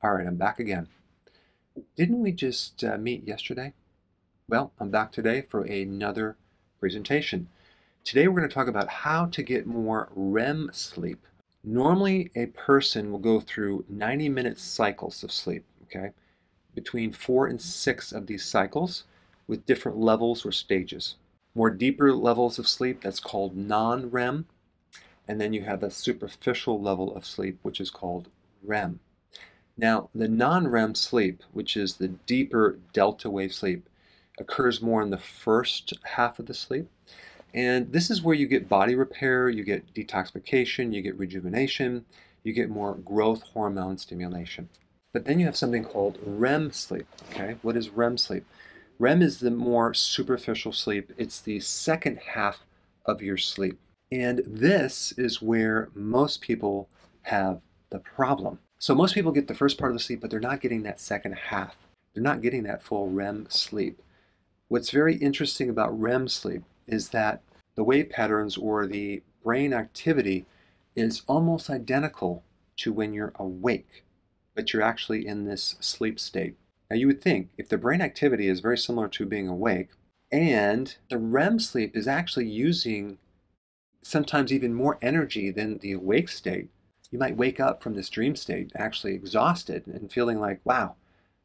All right, I'm back again. Didn't we just meet yesterday? Well, I'm back today for another presentation. Today we're going to talk about how to get more REM sleep. Normally, a person will go through 90-minute cycles of sleep, okay? Between 4 and 6 of these cycles with different levels or stages. More deeper levels of sleep, that's called non-REM, and then you have the superficial level of sleep, which is called REM. Now, the non-REM sleep, which is the deeper delta wave sleep, occurs more in the first half of the sleep. And this is where you get body repair, you get detoxification, you get rejuvenation, you get more growth hormone stimulation. But then you have something called REM sleep. Okay, what is REM sleep? REM is the more superficial sleep. It's the second half of your sleep. And this is where most people have the problem. So most people get the first part of the sleep, but they're not getting that second half. They're not getting that full REM sleep. What's very interesting about REM sleep is that the wave patterns or the brain activity is almost identical to when you're awake, but you're actually in this sleep state. Now you would think if the brain activity is very similar to being awake, and the REM sleep is actually using sometimes even more energy than the awake state, you might wake up from this dream state actually exhausted and feeling like, wow,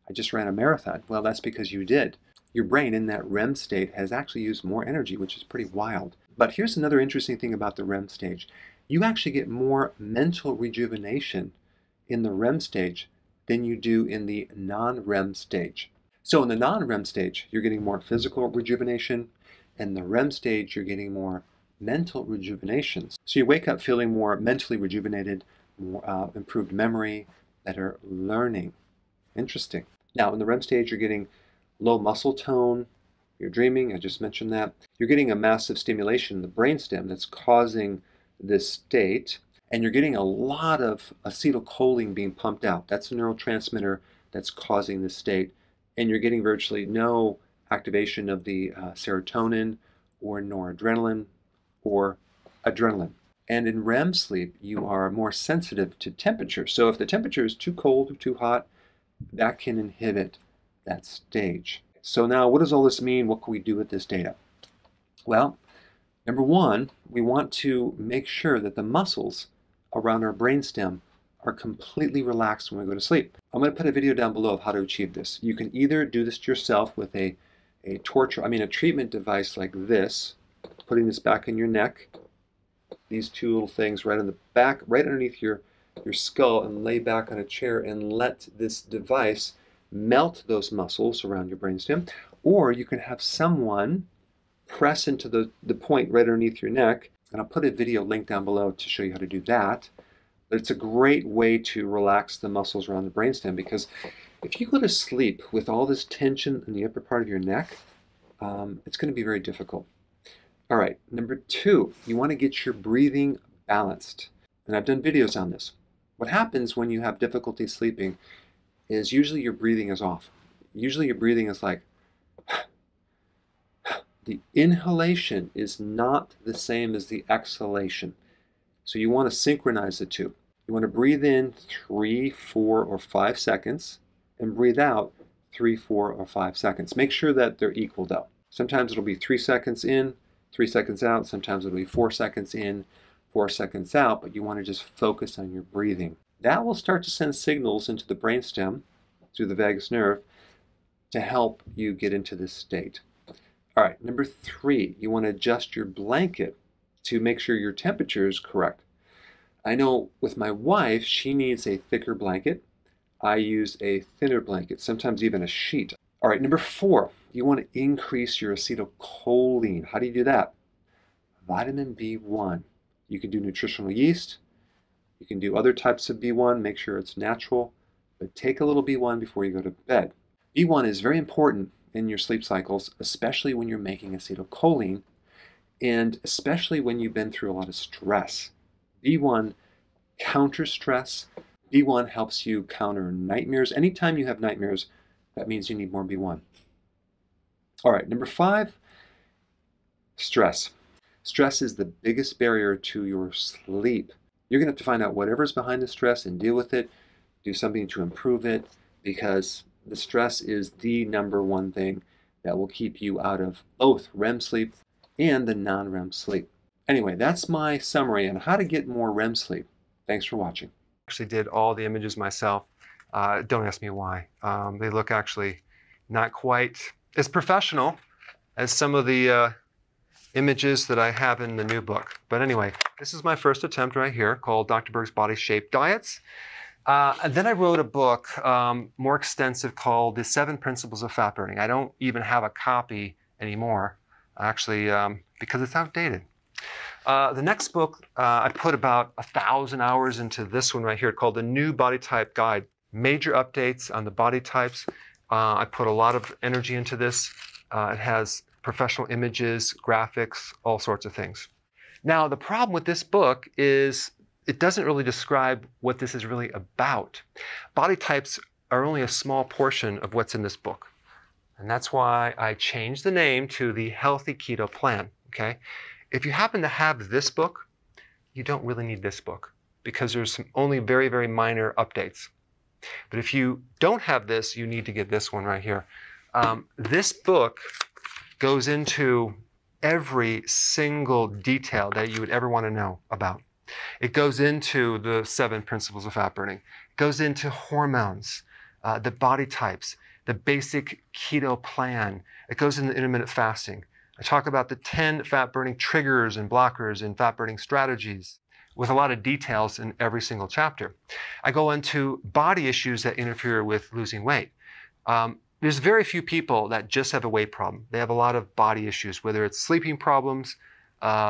I just ran a marathon. Well, that's because you did. Your brain in that REM state has actually used more energy, which is pretty wild. But here's another interesting thing about the REM stage. You actually get more mental rejuvenation in the REM stage than you do in the non-REM stage. So in the non-REM stage, you're getting more physical rejuvenation, and the REM stage, you're getting more mental rejuvenation. So you wake up feeling more mentally rejuvenated, more improved memory, better learning. Interesting. Now, in the REM stage, you're getting low muscle tone, you're dreaming, I just mentioned that. You're getting a massive stimulation in the brainstem that's causing this state, and you're getting a lot of acetylcholine being pumped out. That's a neurotransmitter that's causing this state, and you're getting virtually no activation of the serotonin or noradrenaline or adrenaline. And in REM sleep, you are more sensitive to temperature. So if the temperature is too cold or too hot, that can inhibit that stage. So now what does all this mean? What can we do with this data? Well, number one, we want to make sure that the muscles around our brainstem are completely relaxed when we go to sleep. I'm going to put a video down below of how to achieve this. You can either do this to yourself with a treatment device like this, putting this back in your neck, these two little things right on the back, right underneath your skull, and lay back on a chair and let this device melt those muscles around your brainstem. Or you can have someone press into the point right underneath your neck, and I'll put a video link down below to show you how to do that. But it's a great way to relax the muscles around the brainstem, because if you go to sleep with all this tension in the upper part of your neck, it's going to be very difficult. All right, number two, you want to get your breathing balanced. And I've done videos on this. What happens when you have difficulty sleeping is usually your breathing is off. Usually your breathing is like, the inhalation is not the same as the exhalation. So you want to synchronize the two. You want to breathe in 3, 4, or 5 seconds and breathe out 3, 4, or 5 seconds. Make sure that they're equal though. Sometimes it'll be 3 seconds in, 3 seconds out. Sometimes it'll be 4 seconds in, 4 seconds out, but you want to just focus on your breathing. That will start to send signals into the brainstem through the vagus nerve to help you get into this state. All right, number 3, you want to adjust your blanket to make sure your temperature is correct. I know with my wife, she needs a thicker blanket. I use a thinner blanket, sometimes even a sheet. All right, number 4, you want to increase your acetylcholine. How do you do that? Vitamin B1. You can do nutritional yeast. You can do other types of B1, make sure it's natural, but take a little B1 before you go to bed. B1 is very important in your sleep cycles, especially when you're making acetylcholine, and especially when you've been through a lot of stress. B1 counters stress. B1 helps you counter nightmares. Anytime you have nightmares, that means you need more B1. All right, number 5, stress. Stress is the biggest barrier to your sleep. You're going to have to find out whatever's behind the stress and deal with it. do something to improve it, because the stress is the #1 thing that will keep you out of both REM sleep and the non-REM sleep. Anyway, that's my summary on how to get more REM sleep. Thanks for watching. Actually did all the images myself. Don't ask me why. They look actually not quite as professional as some of the images that I have in the new book. But anyway, this is my first attempt right here called Dr. Berg's Body Shape Diets. And then I wrote a book more extensive called The 7 Principles of Fat Burning. I don't even have a copy anymore, actually, because it's outdated. The next book, I put about 1,000 hours into this one right here called The New Body Type Guide. Major updates on the body types. I put a lot of energy into this. It has professional images, graphics, all sorts of things. Now, the problem with this book is it doesn't really describe what this is really about. Body types are only a small portion of what's in this book. And that's why I changed the name to the Healthy Keto Plan, okay? If you happen to have this book, you don't really need this book because there's only very, very minor updates. But if you don't have this, you need to get this one right here. This book goes into every single detail that you would ever want to know about. It goes into the 7 principles of fat burning. It goes into hormones, the body types, the basic keto plan. It goes into intermittent fasting. I talk about the 10 fat burning triggers and blockers and fat burning strategies with a lot of details in every single chapter. I go into body issues that interfere with losing weight. There's very few people that just have a weight problem. They have a lot of body issues, whether it's sleeping problems,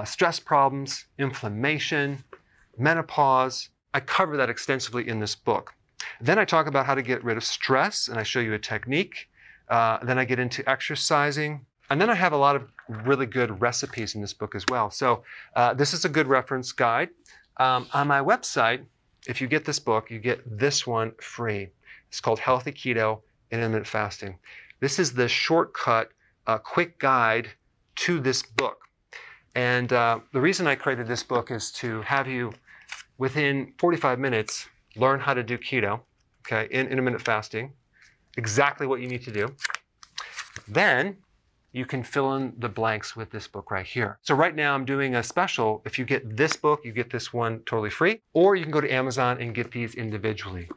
stress problems, inflammation, menopause. I cover that extensively in this book. Then I talk about how to get rid of stress, and I show you a technique. Then I get into exercising. And then I have a lot of really good recipes in this book as well. So this is a good reference guide. On my website, if you get this book, you get this one free. It's called Healthy Keto Intermittent Fasting. This is the shortcut, quick guide to this book. And the reason I created this book is to have you, within 45 minutes, learn how to do keto, okay, in intermittent fasting, exactly what you need to do. Then you can fill in the blanks with this book right here. So right now I'm doing a special. If you get this book, you get this one totally free, or you can go to Amazon and get these individually.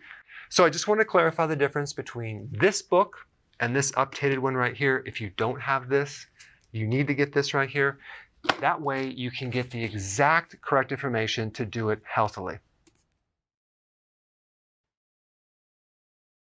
So I just want to clarify the difference between this book and this updated one right here. If you don't have this, you need to get this right here. That way you can get the exact correct information to do it healthily.